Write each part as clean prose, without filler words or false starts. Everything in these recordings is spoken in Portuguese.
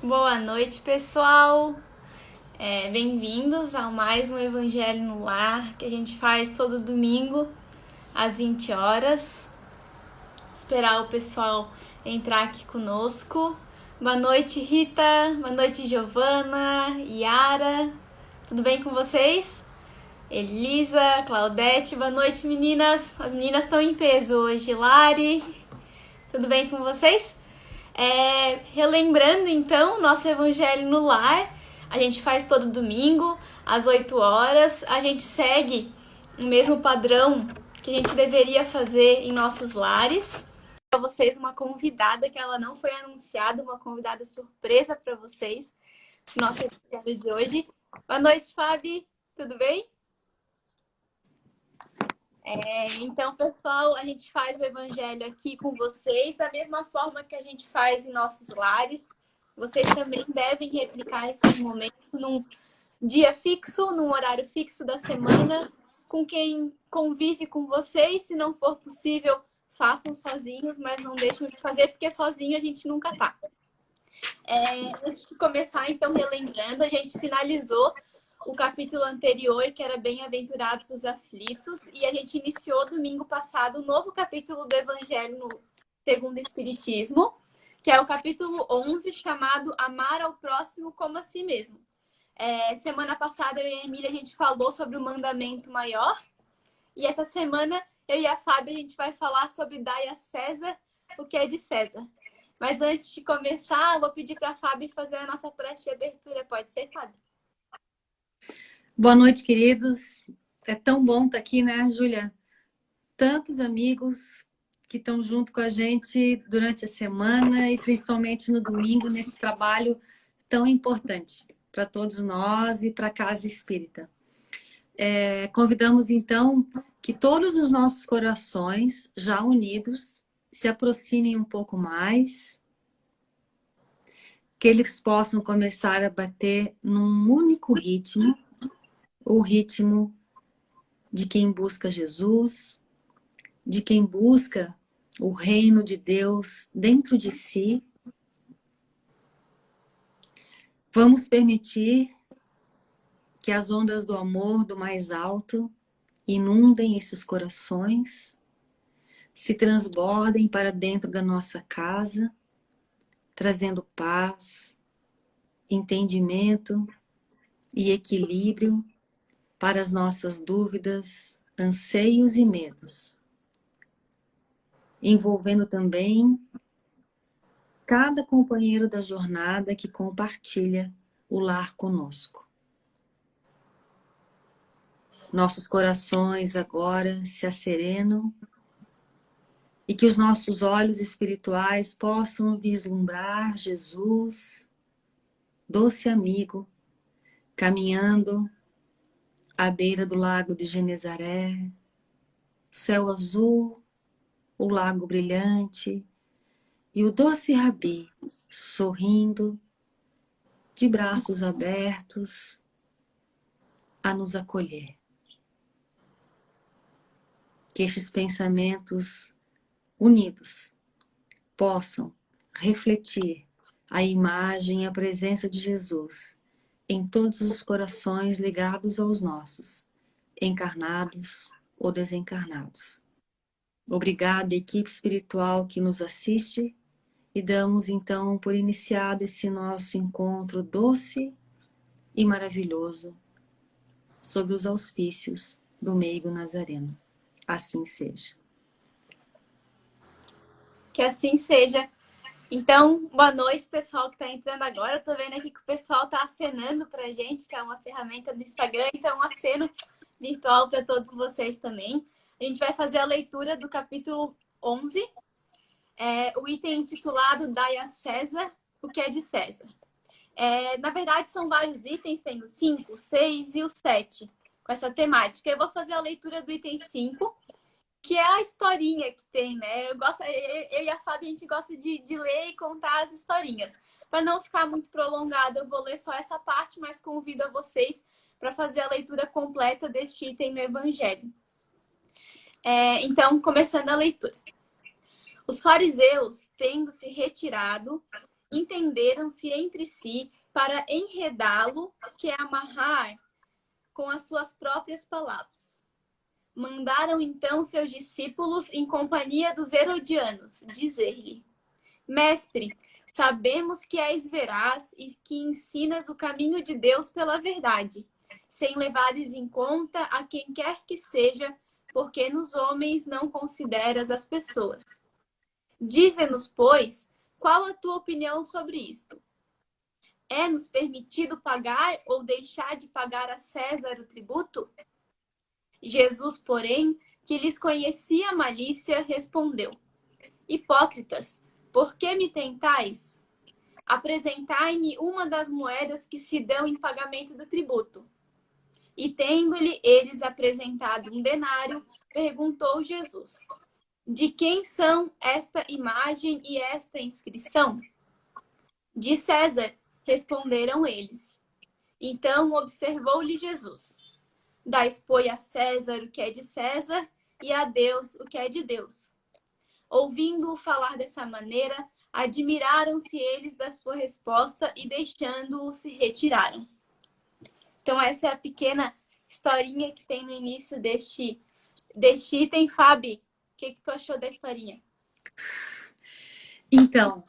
Boa noite, pessoal. Bem-vindos a mais um Evangelho no Lar que a gente faz todo domingo às 20 horas. Esperar o pessoal entrar aqui conosco. Boa noite, Rita. Boa noite, Giovana, Yara. Tudo bem com vocês? Elisa, Claudete. Boa noite, meninas. As meninas estão em peso hoje. Lari. Tudo bem com vocês? Relembrando então nosso Evangelho no Lar, a gente faz todo domingo às 8 horas, a gente segue o mesmo padrão que a gente deveria fazer em nossos lares. Para vocês uma convidada que ela não foi anunciada, uma convidada surpresa para vocês, no nosso Evangelho de hoje. Boa noite, Fabi, tudo bem? Então, pessoal, a gente faz o evangelho aqui com vocês da mesma forma que a gente faz em nossos lares. Vocês também devem replicar esse momento num dia fixo, num horário fixo da semana, com quem convive com vocês. Se não for possível, façam sozinhos, mas não deixem de fazer, porque sozinho a gente nunca tá. Antes de começar, então, relembrando, a gente finalizou o capítulo anterior, que era Bem-aventurados os aflitos, e a gente iniciou domingo passado o novo capítulo do Evangelho no segundo o Espiritismo, que é o capítulo 11, chamado Amar ao Próximo como a Si Mesmo. Semana passada, eu e a Emília, a gente falou sobre o mandamento maior, e essa semana, eu e a Fábio, a gente vai falar sobre Dai a César o que é de César. Mas antes de começar, eu vou pedir para a Fábio fazer a nossa prece de abertura. Pode ser, Fábio? Boa noite, queridos. É tão bom estar aqui, né, Júlia? Tantos amigos que estão junto com a gente durante a semana e principalmente no domingo, nesse trabalho tão importante para todos nós e para a Casa Espírita. Convidamos, então, que todos os nossos corações, já unidos, se aproximem um pouco mais, que eles possam começar a bater num único ritmo, o ritmo de quem busca Jesus, de quem busca o reino de Deus dentro de si. Vamos permitir que as ondas do amor do mais alto inundem esses corações, se transbordem para dentro da nossa casa, trazendo paz, entendimento e equilíbrio para as nossas dúvidas, anseios e medos, envolvendo também cada companheiro da jornada que compartilha o lar conosco. Nossos corações agora se asserenam e que os nossos olhos espirituais possam vislumbrar Jesus, doce amigo, caminhando à beira do lago de Genezaré, céu azul, o lago brilhante e o doce Rabi sorrindo, de braços abertos, a nos acolher. Que estes pensamentos unidos possam refletir a imagem e a presença de Jesus em todos os corações ligados aos nossos, encarnados ou desencarnados. Obrigado, equipe espiritual que nos assiste, e damos então por iniciado esse nosso encontro doce e maravilhoso sob os auspícios do meigo Nazareno. Assim seja. Que assim seja. Então, boa noite, pessoal que está entrando agora. Eu tô vendo aqui que o pessoal está acenando para a gente, que é uma ferramenta do Instagram. Então, um aceno virtual para todos vocês também. A gente vai fazer a leitura do capítulo 11, o item intitulado Dai a César o que é de César. Na verdade, são vários itens, tem o 5, o 6 e o 7, com essa temática. Eu vou fazer a leitura do item 5, que é a historinha que tem, né? Eu e a Fábio, a gente gosta de ler e contar as historinhas. Para não ficar muito prolongado, eu vou ler só essa parte, mas convido a vocês para fazer a leitura completa deste item no Evangelho. Então, começando a leitura. Os fariseus, tendo se retirado, entenderam-se entre si para enredá-lo, que é amarrar, com as suas próprias palavras. Mandaram então seus discípulos, em companhia dos herodianos, dizer-lhe: Mestre, sabemos que és veraz e que ensinas o caminho de Deus pela verdade, sem levares em conta a quem quer que seja, porque nos homens não consideras as pessoas. Dize-nos, pois, qual a tua opinião sobre isto? É-nos permitido pagar ou deixar de pagar a César o tributo? Jesus, porém, que lhes conhecia a malícia, respondeu: Hipócritas, por que me tentais? Apresentai-me uma das moedas que se dão em pagamento do tributo. E tendo-lhe eles apresentado um denário, perguntou Jesus: De quem são esta imagem e esta inscrição? De César, responderam eles. Então observou-lhe Jesus: Dais, pois, a César o que é de César e a Deus o que é de Deus. Ouvindo-o falar dessa maneira, admiraram-se eles da sua resposta e, deixando-o, se retiraram. Então, essa é a pequena historinha que tem no início deste item. Fabi, o que tu achou da historinha? Então,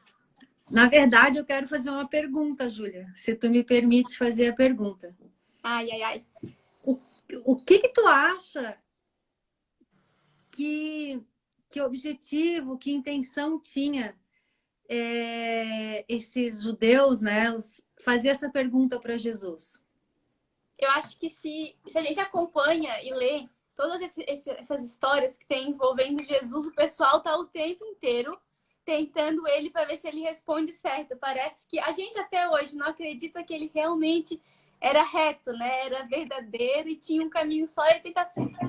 na verdade, eu quero fazer uma pergunta, Júlia, se tu me permite fazer a pergunta. Ai, ai, ai. O que tu acha que objetivo, que intenção tinha esses judeus, né, fazer essa pergunta para Jesus? Eu acho que se a gente acompanha e lê todas essas histórias que tem envolvendo Jesus, o pessoal está o tempo inteiro tentando ele para ver se ele responde certo. Parece que a gente até hoje não acredita que ele realmente era reto, né? Era verdadeiro e tinha um caminho só. Ele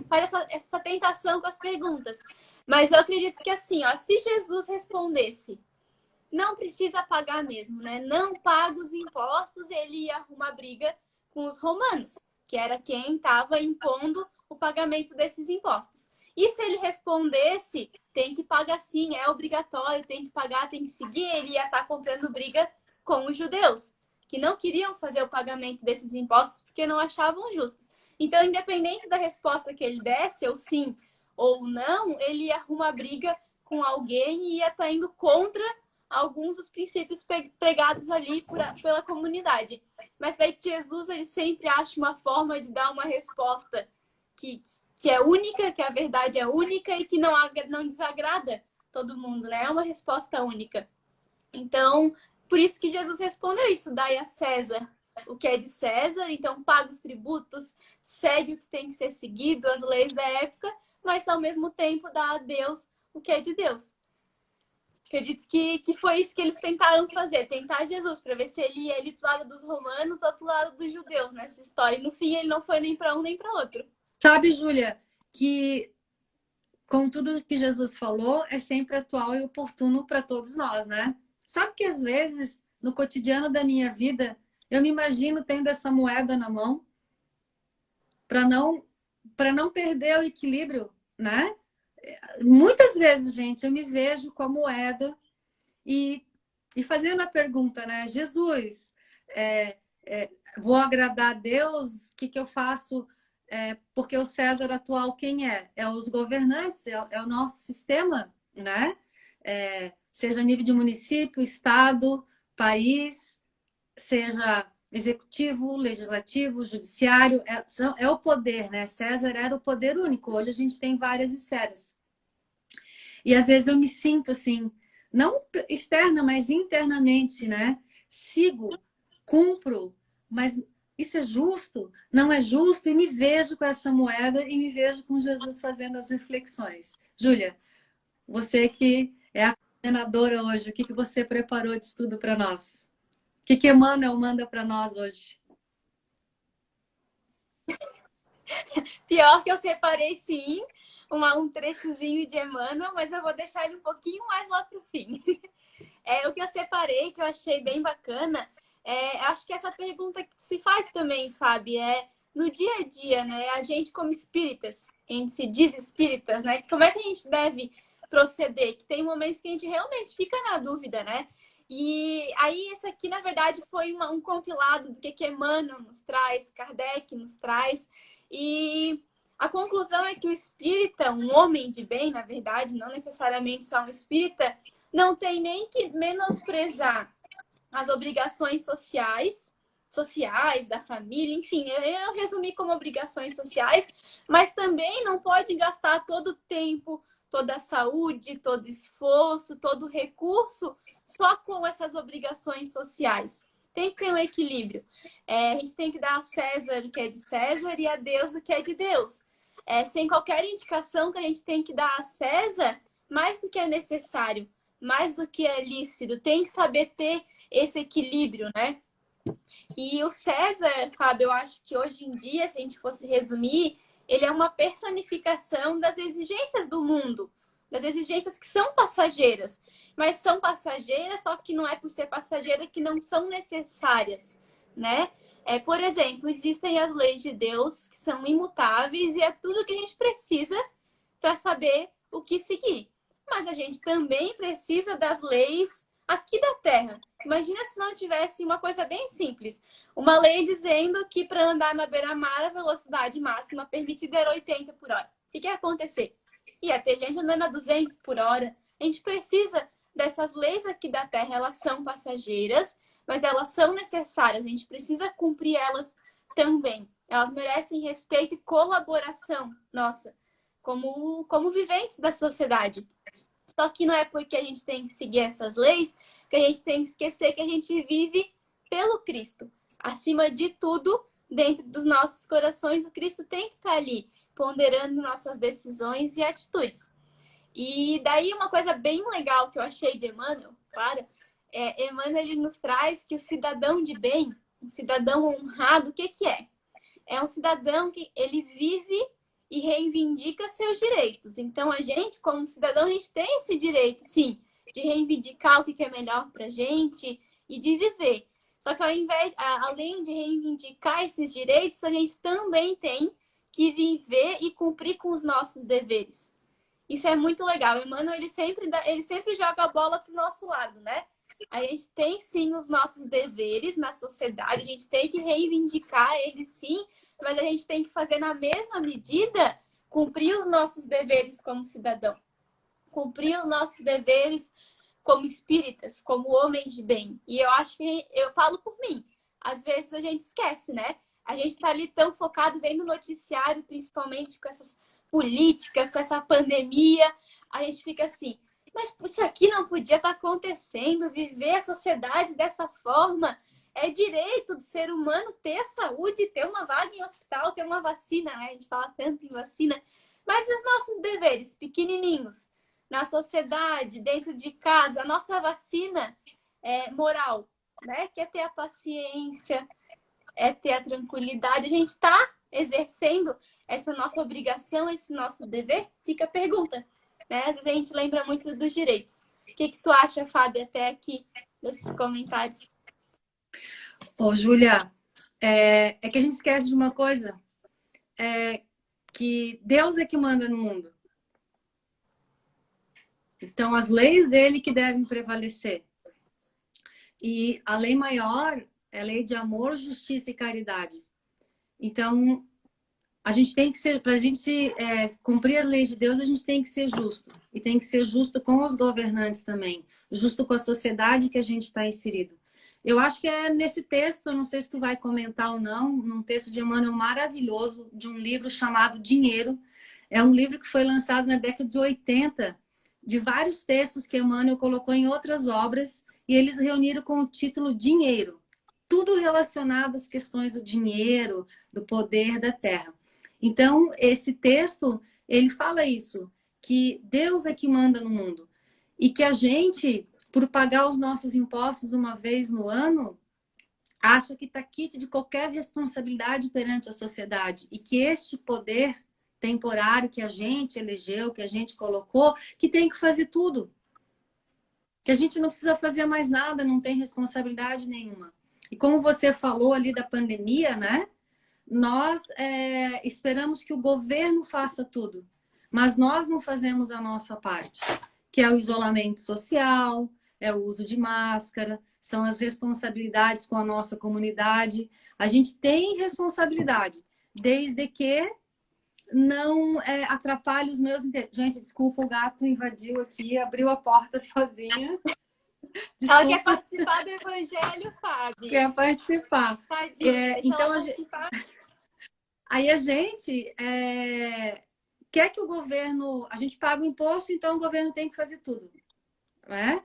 faz essa tentação com as perguntas. Mas eu acredito que assim, ó, se Jesus respondesse, não precisa pagar mesmo, né? Não paga os impostos, ele ia arrumar briga com os romanos, que era quem estava impondo o pagamento desses impostos. E se ele respondesse, tem que pagar sim, é obrigatório, tem que pagar, tem que seguir, ele ia estar comprando briga com os judeus, que não queriam fazer o pagamento desses impostos porque não achavam justos. Então, independente da resposta que ele desse, ou sim ou não, ele ia arrumar briga com alguém e ia estar indo contra alguns dos princípios pregados ali pela comunidade. Mas daí Jesus, ele sempre acha uma forma de dar uma resposta que é única, que a verdade é única e que não desagrada todo mundo, né? É uma resposta única. Então, por isso que Jesus respondeu isso: dai a César o que é de César, então paga os tributos, segue o que tem que ser seguido, as leis da época, mas ao mesmo tempo dá a Deus o que é de Deus. Acredito que foi isso que eles tentaram fazer, tentar Jesus, para ver se ele ia pro lado dos romanos ou pro lado dos judeus nessa história. E no fim ele não foi nem para um nem para outro. Sabe, Júlia, que como tudo que Jesus falou é sempre atual e oportuno para todos nós, né? Sabe que às vezes no cotidiano da minha vida eu me imagino tendo essa moeda na mão para não perder o equilíbrio, né? Muitas vezes, gente, eu me vejo com a moeda e fazendo a pergunta, né? Jesus, vou agradar a Deus? O que eu faço? Porque o César atual, quem é? É os governantes, é o nosso sistema, né? Seja a nível de município, estado, país, seja executivo, legislativo, judiciário, é o poder, né? César era o poder único, hoje a gente tem várias esferas. E às vezes eu me sinto assim, não externa, mas internamente, né? Sigo, cumpro, mas isso é justo? Não é justo? E me vejo com essa moeda e me vejo com Jesus fazendo as reflexões. Júlia, você que é a coordenadora hoje, o que você preparou de estudo para nós? O que Emmanuel manda para nós hoje? Pior que eu separei, sim, um trechozinho de Emmanuel, mas eu vou deixar ele um pouquinho mais lá pro fim. O que eu separei, que eu achei bem bacana, acho que essa pergunta que se faz também, Fábio, no dia a dia, né? A gente como espíritas, a gente se diz espíritas, né? Como é que a gente deve proceder? Que tem momentos que a gente realmente fica na dúvida, né? E aí, esse aqui, na verdade, foi um compilado do que Emmanuel nos traz, Kardec nos traz. E a conclusão é que o espírita, um homem de bem, na verdade, não necessariamente só um espírita, não tem nem que menosprezar as obrigações sociais da família, enfim, eu resumi como obrigações sociais, mas também não pode gastar todo o tempo, toda a saúde, todo o esforço, todo o recurso só com essas obrigações sociais. Tem que ter um equilíbrio. A gente tem que dar a César o que é de César e a Deus o que é de Deus. Sem qualquer indicação que a gente tem que dar a César mais do que é necessário, mais do que é lícito. Tem que saber ter esse equilíbrio, né? E o César, Fábio, eu acho que hoje em dia, se a gente fosse resumir, ele é uma personificação das exigências do mundo, das exigências que são passageiras. Mas são passageiras, só que não é por ser passageira que não são necessárias, né? Por exemplo, existem as leis de Deus que são imutáveis e é tudo que a gente precisa para saber o que seguir. Mas a gente também precisa das leis aqui da Terra. Imagina se não tivesse uma coisa bem simples. Uma lei dizendo que para andar na beira-mar a velocidade máxima permitida era 80 por hora. O que ia acontecer? Ia ter gente andando a 200 por hora. A gente precisa dessas leis aqui da Terra. Elas são passageiras, mas elas são necessárias. A gente precisa cumprir elas também. Elas merecem respeito e colaboração nossa, como viventes da sociedade. Só que não é porque a gente tem que seguir essas leis que a gente tem que esquecer que a gente vive pelo Cristo. Acima de tudo, dentro dos nossos corações, o Cristo tem que estar ali, ponderando nossas decisões e atitudes. E daí uma coisa bem legal que eu achei de Emmanuel, claro, Emmanuel ele nos traz que o cidadão de bem, um cidadão honrado, o que é? É um cidadão que ele vive e reivindica seus direitos. Então, a gente, como cidadão, a gente tem esse direito, sim, de reivindicar o que é melhor para a gente e de viver. Só que, além de reivindicar esses direitos, a gente também tem que viver e cumprir com os nossos deveres. Isso é muito legal. O Emmanuel, ele sempre joga a bola para o nosso lado, né? A gente tem, sim, os nossos deveres na sociedade, a gente tem que reivindicar eles, sim, mas a gente tem que fazer na mesma medida cumprir os nossos deveres como cidadão, cumprir os nossos deveres como espíritas, como homens de bem. E eu acho que, eu falo por mim, às vezes a gente esquece, né? A gente tá ali tão focado vendo noticiário, principalmente com essas políticas, com essa pandemia, a gente fica assim, mas isso aqui não podia estar acontecendo, viver a sociedade dessa forma. É direito do ser humano ter saúde, ter uma vaga em hospital, ter uma vacina, né? A gente fala tanto em vacina. Mas e os nossos deveres, pequenininhos, na sociedade, dentro de casa, a nossa vacina moral, né? Que é ter a paciência, é ter a tranquilidade. A gente está exercendo essa nossa obrigação, esse nosso dever? Fica a pergunta, né? Às vezes a gente lembra muito dos direitos. O que tu acha, Fábio, até aqui, desses comentários? Ô, Júlia, é que a gente esquece de uma coisa, que Deus é que manda no mundo. Então, as leis dele que devem prevalecer. E a lei maior é a lei de amor, justiça e caridade. Então, a gente tem que ser, para a gente cumprir as leis de Deus, a gente tem que ser justo. E tem que ser justo com os governantes também. Justo com a sociedade que a gente está inserido. Eu acho que é nesse texto, eu não sei se tu vai comentar ou não, num texto de Emmanuel maravilhoso, de um livro chamado Dinheiro. É um livro que foi lançado na década de 80, de vários textos que Emmanuel colocou em outras obras, e eles reuniram com o título Dinheiro. Tudo relacionado às questões do dinheiro, do poder da terra. Então, esse texto, ele fala isso, que Deus é que manda no mundo. E que a gente, por pagar os nossos impostos uma vez no ano, acha que está quite de qualquer responsabilidade perante a sociedade. E que este poder temporário que a gente elegeu, que a gente colocou, que tem que fazer tudo. Que a gente não precisa fazer mais nada, não tem responsabilidade nenhuma. E como você falou ali da pandemia, né? Nós esperamos que o governo faça tudo, mas nós não fazemos a nossa parte, que é o isolamento social, é o uso de máscara, são as responsabilidades com a nossa comunidade. A gente tem responsabilidade, desde que não atrapalhe os meus interesses. Gente, desculpa, o gato invadiu aqui, abriu a porta sozinha. Desculpa. Ela quer participar do Evangelho, Fábio. Quer participar. Tadinha, deixa então, ela participar. Aí a gente quer que o governo... A gente paga o imposto, então o governo tem que fazer tudo. Não é?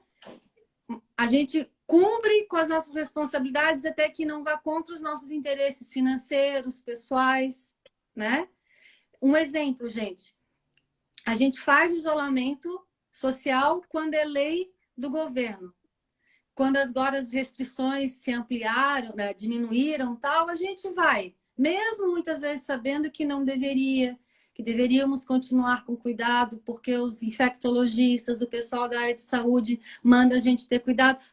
A gente cumpre com as nossas responsabilidades até que não vá contra os nossos interesses financeiros, pessoais, né? Um exemplo, gente. A gente faz isolamento social quando é lei do governo. Quando agora as restrições se ampliaram, né, diminuíram, tal, a gente vai. Mesmo muitas vezes sabendo que não deveria, que deveríamos continuar com cuidado, porque os infectologistas, o pessoal da área de saúde manda a gente ter cuidado.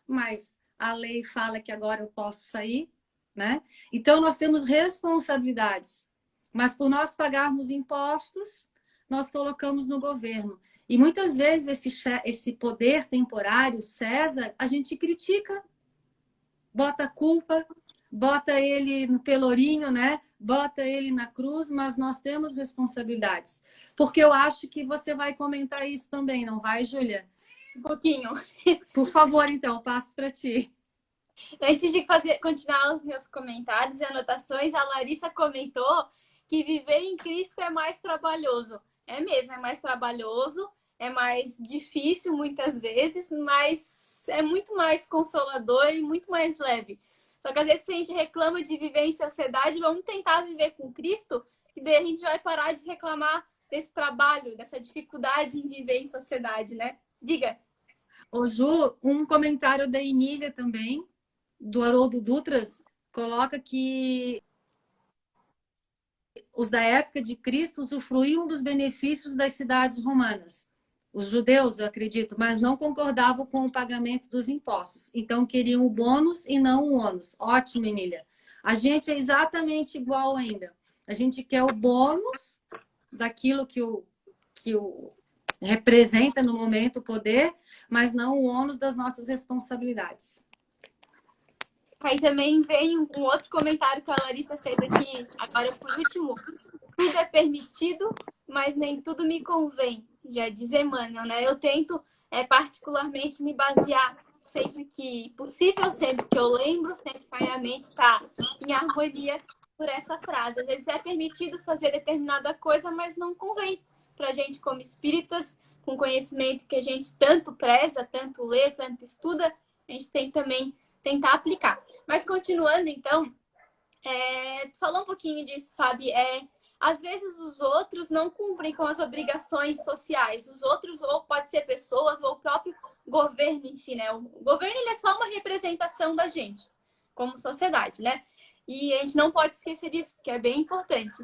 Mas a lei fala que agora eu posso sair, né? Então, nós temos responsabilidades. Mas por nós pagarmos impostos, nós colocamos no governo. E muitas vezes esse poder temporário, César, a gente critica, bota a culpa, bota ele no pelourinho, né? Bota ele na cruz, mas nós temos responsabilidades. Porque eu acho que você vai comentar isso também, não vai, Júlia? Um pouquinho. Por favor, então, passo para ti. Antes de continuar os meus comentários e anotações, a Larissa comentou que viver em Cristo é mais trabalhoso. É mesmo, é mais trabalhoso, é mais difícil muitas vezes, mas é muito mais consolador e muito mais leve. Só que às vezes se a gente reclama de viver em sociedade, vamos tentar viver com Cristo e daí a gente vai parar de reclamar desse trabalho, dessa dificuldade em viver em sociedade, né? Diga. Ô Ju, um comentário da Emília também, do Haroldo Dutras, coloca que os da época de Cristo usufruíam dos benefícios das cidades romanas. Os judeus, eu acredito, mas não concordavam com o pagamento dos impostos. Então, queriam o bônus e não o ônus. Ótimo, Emília. A gente é exatamente igual ainda. A gente quer o bônus daquilo que o representa no momento o poder, mas não o ônus das nossas responsabilidades. Aí também vem um outro comentário que a Larissa fez aqui, agora por último. Tudo é permitido, mas nem tudo me convém. Já diz Emmanuel, né? Eu tento particularmente me basear sempre que possível, sempre que eu lembro, sempre que a minha mente está em harmonia por essa frase. Às vezes é permitido fazer determinada coisa, mas não convém para a gente como espíritas, com conhecimento que a gente tanto preza, tanto lê, tanto estuda, a gente tem também tentar aplicar. Mas continuando, então, tu falou um pouquinho disso, Fábio, às vezes os outros não cumprem com as obrigações sociais. Os outros, ou pode ser pessoas, ou o próprio governo em si, né? O governo ele é só uma representação da gente, como sociedade, né? E a gente não pode esquecer disso, porque é bem importante.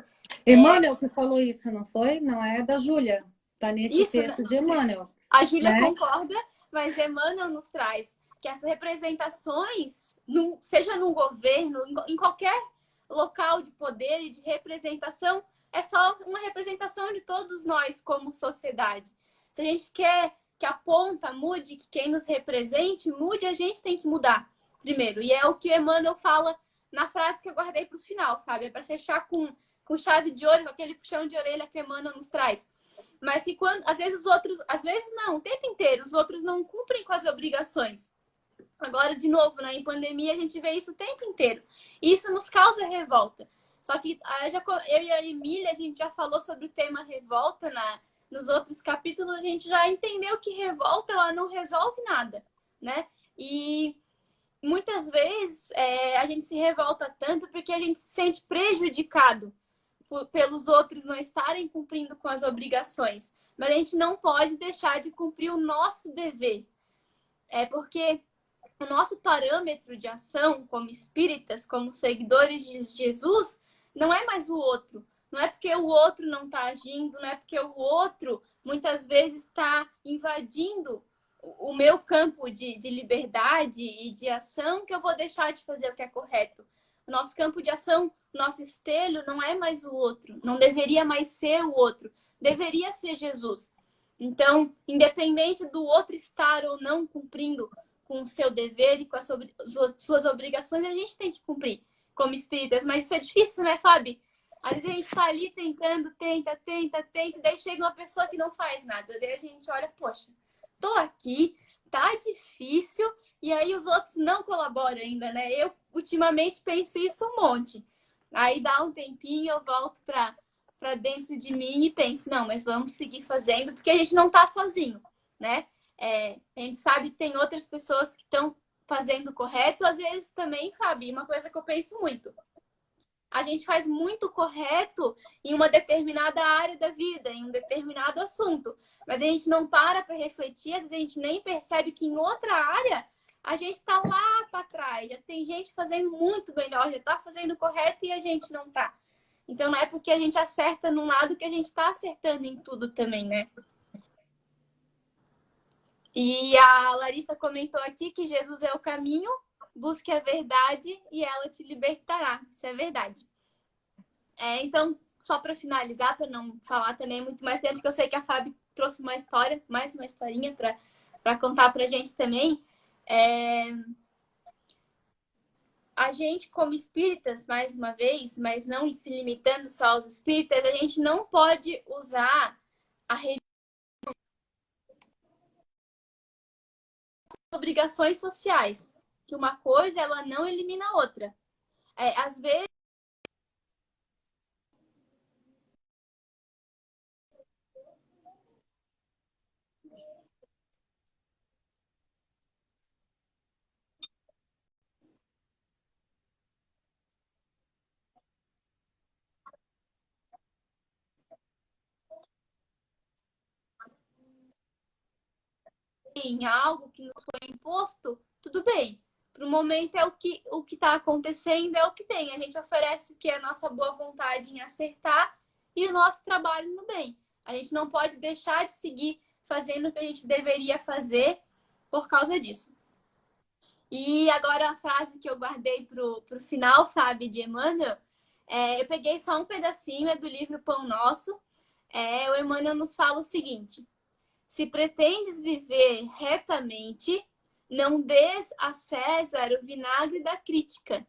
Emmanuel que falou isso, não foi? Não é da Júlia. Está nesse Isso, texto de Emmanuel. A Júlia né? concorda, mas Emmanuel nos traz que essas representações, seja no governo, em qualquer local de poder e de representação, é só uma representação de todos nós como sociedade. Se a gente quer que a ponta mude, que quem nos represente mude, a gente tem que mudar primeiro. E é o que Emmanuel fala na frase que eu guardei para o final, Fábio. É para fechar com chave de ouro, com aquele puxão de orelha que Emmanuel nos traz. Mas que às vezes os outros, às vezes não, o tempo inteiro, os outros não cumprem com as obrigações. Agora, de novo, né, em pandemia, a gente vê isso o tempo inteiro. E isso nos causa revolta. Só que eu e a Emília, a gente já falou sobre o tema revolta nos outros capítulos, a gente já entendeu que revolta, ela não resolve nada, né? E muitas vezes a gente se revolta tanto porque a gente se sente prejudicado pelos outros não estarem cumprindo com as obrigações. Mas a gente não pode deixar de cumprir o nosso dever. Porque o nosso parâmetro de ação como espíritas, como seguidores de Jesus, não é mais o outro. Não é porque o outro não está agindo, não é porque o outro muitas vezes está invadindo o meu campo de liberdade e de ação que eu vou deixar de fazer o que é correto. O nosso campo de ação, nosso espelho, não é mais o outro. Não deveria mais ser o outro. Deveria ser Jesus. Então, independente do outro estar ou não cumprindo com o seu dever e com as suas obrigações, a gente tem que cumprir como espíritas. Mas isso é difícil, né, Fábio? Às vezes a gente está ali tentando, tenta, e daí chega uma pessoa que não faz nada. Daí a gente olha, poxa, tô aqui, tá difícil, e aí os outros não colaboram ainda, né? Eu, ultimamente, penso isso um monte. Aí dá um tempinho, eu volto para dentro de mim e penso, não, mas vamos seguir fazendo, porque a gente não tá sozinho, né? A gente sabe que tem outras pessoas que estão fazendo correto, às vezes também, Fabi, uma coisa que eu penso muito. A gente faz muito correto em uma determinada área da vida, em um determinado assunto, mas a gente não para refletir, às vezes a gente nem percebe que em outra área a gente está lá para trás, já tem gente fazendo muito melhor, já está fazendo correto e a gente não está. Então não é porque a gente acerta num lado que a gente está acertando em tudo também, né? E a Larissa comentou aqui que Jesus é o caminho, busque a verdade e ela te libertará. Isso é verdade. Então, só para finalizar, para não falar também muito mais tempo, porque eu sei que a Fábio trouxe uma história, mais uma historinha para contar para a gente também. A gente, como espíritas, mais uma vez, mas não se limitando só aos espíritas, a gente não pode usar a obrigações sociais, que uma coisa ela não elimina a outra. Às vezes em algo que nos foi imposto, tudo bem. Para o momento é o que está acontecendo, é o que tem. A gente oferece o que é a nossa boa vontade em acertar e o nosso trabalho no bem. A gente não pode deixar de seguir fazendo o que a gente deveria fazer por causa disso. E agora a frase que eu guardei para o final, Fábio, de Emmanuel, eu peguei só um pedacinho, é do livro Pão Nosso. O Emmanuel nos fala o seguinte: se pretendes viver retamente, não dês a César o vinagre da crítica.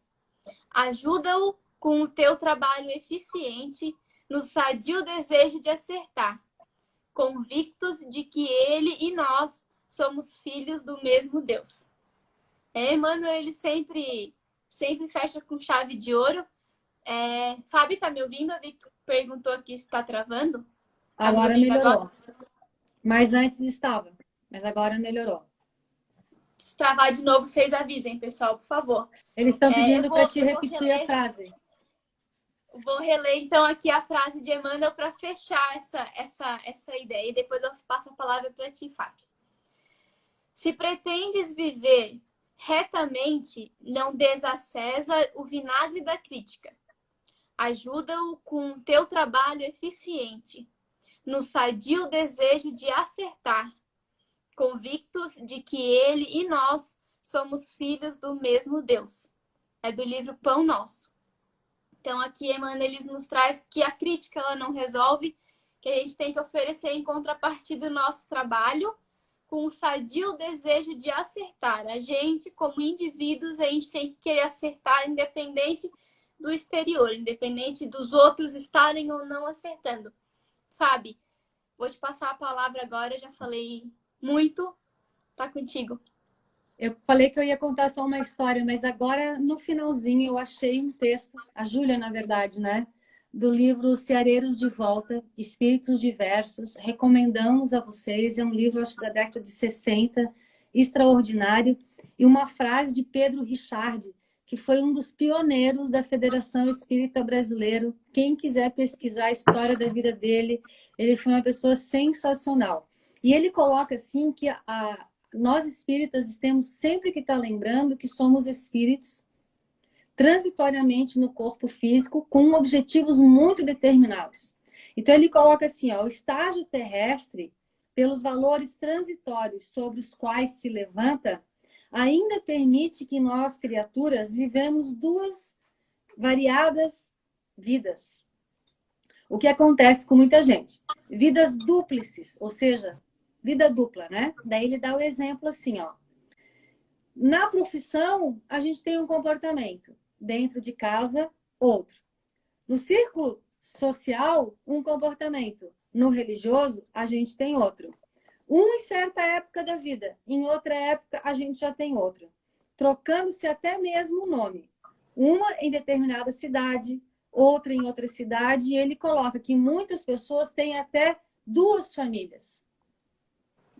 Ajuda-o com o teu trabalho eficiente no sadio desejo de acertar, convictos de que ele e nós somos filhos do mesmo Deus. Emmanuel, ele sempre fecha com chave de ouro. Fábio, tá me ouvindo? A Victor perguntou aqui se está travando. Tá agora melhorou. Agora? Mas antes estava, mas agora melhorou. Se travar de novo, vocês avisem, pessoal, por favor. Eles estão pedindo para te repetir a frase. Vou reler, então, aqui a frase de Emmanuel para fechar essa ideia. E depois eu passo a palavra para ti, Fábio. Se pretendes viver retamente, não dês a César o vinagre da crítica. Ajuda-o com o teu trabalho eficiente, no sadio desejo de acertar, convictos de que ele e nós somos filhos do mesmo Deus. É do livro Pão Nosso. Então, aqui, Emmanuel, eles nos traz que a crítica ela não resolve, que a gente tem que oferecer em contrapartida do nosso trabalho, com o sadio desejo de acertar. A gente, como indivíduos, a gente tem que querer acertar, independente do exterior, independente dos outros estarem ou não acertando. Fábio, vou te passar a palavra agora, eu já falei muito, tá contigo. Eu falei que eu ia contar só uma história, mas agora, no finalzinho, eu achei um texto, a Júlia, na verdade, né? Do livro Ceareiros de Volta, Espíritos Diversos. Recomendamos a vocês, é um livro, acho que da década de 60, extraordinário. E uma frase de Pedro Richard, que foi um dos pioneiros da Federação Espírita Brasileira. Quem quiser pesquisar a história da vida dele, ele foi uma pessoa sensacional. E ele coloca assim que nós espíritas temos sempre que estar lembrando que somos espíritos transitoriamente no corpo físico com objetivos muito determinados. Então ele coloca assim, o estágio terrestre, pelos valores transitórios sobre os quais se levanta, ainda permite que nós, criaturas, vivemos duas variadas vidas. O que acontece com muita gente? Vidas dúplices, ou seja, vida dupla, né? Daí ele dá o exemplo assim, ó. Na profissão, a gente tem um comportamento. Dentro de casa, outro. No círculo social, um comportamento. No religioso, a gente tem outro. Um em certa época da vida, em outra época a gente já tem outro. Trocando-se até mesmo o nome. Uma em determinada cidade, outra em outra cidade, e ele coloca que muitas pessoas têm até duas famílias,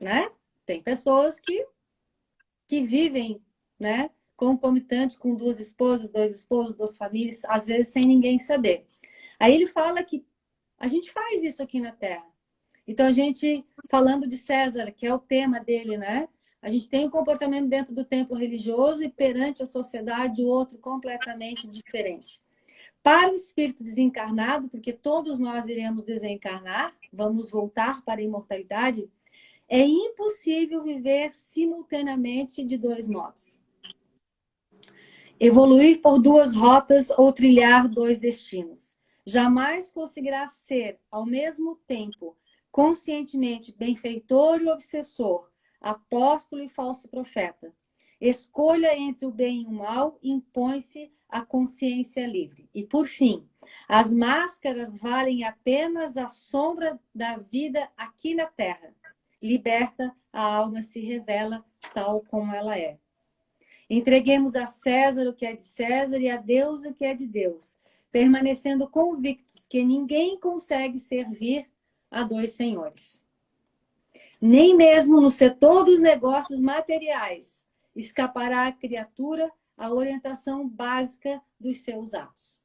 né? Tem pessoas que vivem, né, concomitante com duas esposas, dois esposos, duas famílias, às vezes sem ninguém saber. Aí ele fala que a gente faz isso aqui na Terra. Então, a gente, falando de César, que é o tema dele, né? A gente tem um comportamento dentro do templo religioso e perante a sociedade o outro completamente diferente. Para o espírito desencarnado, porque todos nós iremos desencarnar, vamos voltar para a imortalidade, é impossível viver simultaneamente de dois modos. Evoluir por duas rotas ou trilhar dois destinos. Jamais conseguirá ser, ao mesmo tempo, conscientemente benfeitor e obsessor, apóstolo e falso profeta. Escolha entre o bem e o mal, impõe-se a consciência livre. E, por fim, as máscaras valem apenas a sombra da vida aqui na Terra. Liberta, a alma se revela tal como ela é. Entreguemos a César o que é de César e a Deus o que é de Deus, permanecendo convictos que ninguém consegue servir a dois senhores. Nem mesmo no setor dos negócios materiais escapará a criatura à orientação básica dos seus atos.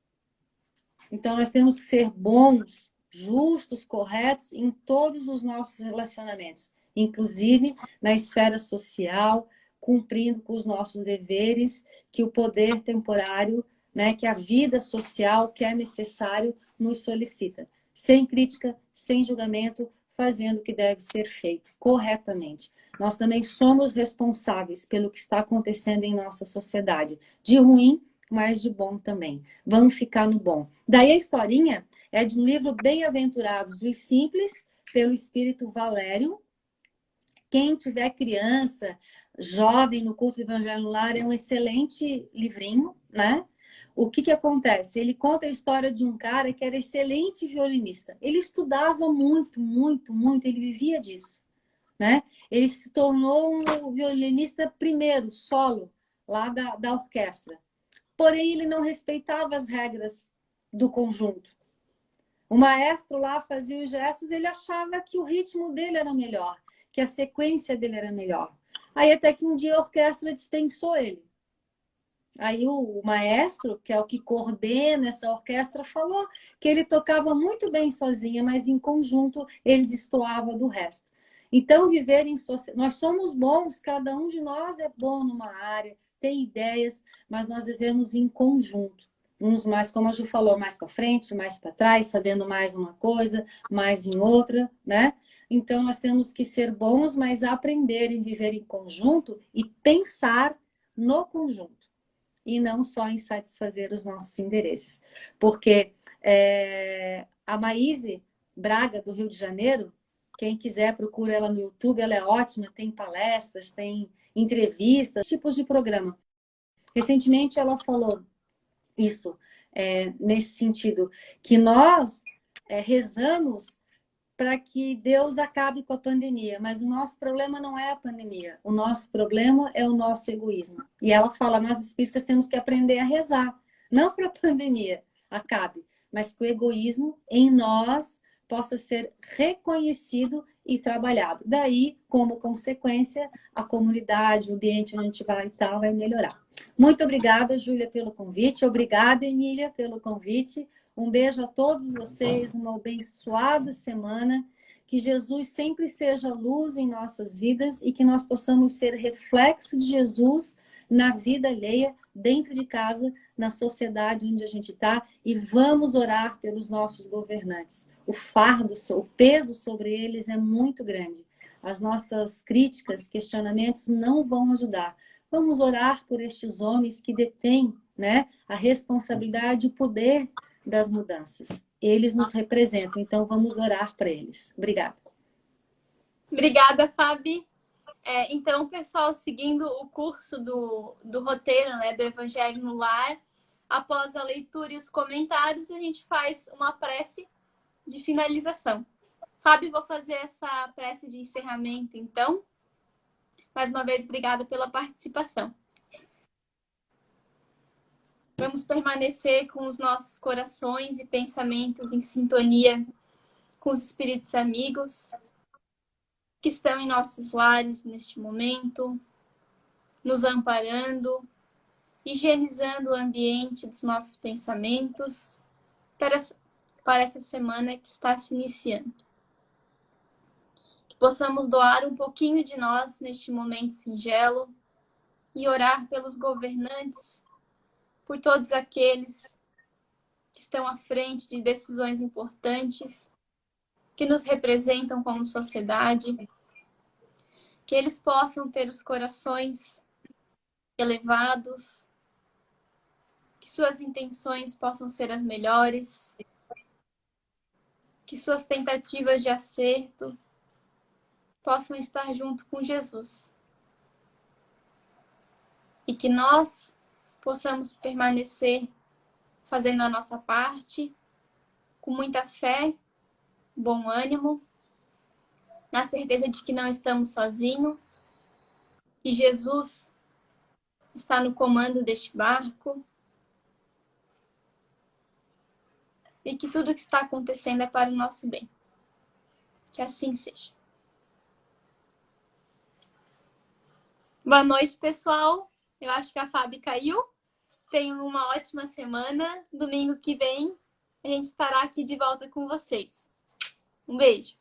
Então, nós temos que ser bons, justos, corretos em todos os nossos relacionamentos, inclusive na esfera social, cumprindo com os nossos deveres, que o poder temporário, né, que a vida social que é necessário nos solicita. Sem crítica, sem julgamento, fazendo o que deve ser feito corretamente. Nós também somos responsáveis pelo que está acontecendo em nossa sociedade, de ruim, mas de bom também. Vamos ficar no bom. Daí a historinha é de um livro Bem-aventurados dos Simples, pelo Espírito Valério. Quem tiver criança, jovem no culto do Evangelho no Lar, é um excelente livrinho, né? O que acontece? Ele conta a história de um cara que era excelente violinista. Ele estudava muito, muito, muito, ele vivia disso, né? Ele se tornou um violinista primeiro, solo, lá da orquestra. Porém, ele não respeitava as regras do conjunto. O maestro lá fazia os gestos, ele achava que o ritmo dele era melhor, que a sequência dele era melhor. Aí até que um dia a orquestra dispensou ele. Aí o maestro, que é o que coordena essa orquestra, falou que ele tocava muito bem sozinho, mas em conjunto ele destoava do resto. Então, viver em sociedade... Nós somos bons, cada um de nós é bom numa área, tem ideias, mas nós vivemos em conjunto. Uns mais, como a Ju falou, mais para frente, mais para trás, sabendo mais uma coisa, mais em outra, né? Então, nós temos que ser bons, mas aprender a viver em conjunto e pensar no conjunto. E não só em satisfazer os nossos interesses. Porque a Maíse Braga, do Rio de Janeiro, quem quiser procura ela no YouTube, ela é ótima, tem palestras, tem entrevistas, tipos de programa. Recentemente ela falou isso, nesse sentido, que nós rezamos para que Deus acabe com a pandemia, mas o nosso problema não é a pandemia, o nosso problema é o nosso egoísmo. E ela fala, nós espíritas temos que aprender a rezar, não para a pandemia acabe, mas que o egoísmo em nós possa ser reconhecido e trabalhado. Daí, como consequência, a comunidade, o ambiente onde a gente vai e tal, vai melhorar. Muito obrigada, Júlia, pelo convite. Obrigada, Emília, pelo convite. Um beijo a todos vocês, uma abençoada semana. Que Jesus sempre seja luz em nossas vidas e que nós possamos ser reflexo de Jesus na vida alheia, dentro de casa, na sociedade onde a gente está. E vamos orar pelos nossos governantes. O fardo, o peso sobre eles é muito grande. As nossas críticas, questionamentos não vão ajudar. Vamos orar por estes homens que detêm, né, a responsabilidade, o poder das mudanças. Eles nos representam, então vamos orar para eles. Obrigada. Obrigada, Fabi. Então, pessoal, seguindo o curso do roteiro, né, do Evangelho no Lar, após a leitura e os comentários, a gente faz uma prece de finalização. Fabi, vou fazer essa prece de encerramento, então. Mais uma vez, obrigada pela participação. Vamos permanecer com os nossos corações e pensamentos em sintonia com os espíritos amigos que estão em nossos lares neste momento, nos amparando, higienizando o ambiente dos nossos pensamentos para essa semana que está se iniciando. Que possamos doar um pouquinho de nós neste momento singelo e orar pelos governantes, por todos aqueles que estão à frente de decisões importantes, que nos representam como sociedade, que eles possam ter os corações elevados, que suas intenções possam ser as melhores, que suas tentativas de acerto possam estar junto com Jesus. E que nós possamos permanecer fazendo a nossa parte, com muita fé, bom ânimo, na certeza de que não estamos sozinhos, que Jesus está no comando deste barco e que tudo o que está acontecendo é para o nosso bem. Que assim seja. Boa noite, pessoal. Eu acho que a Fabi caiu. Tenham uma ótima semana. Domingo que vem a gente estará aqui de volta com vocês. Um beijo.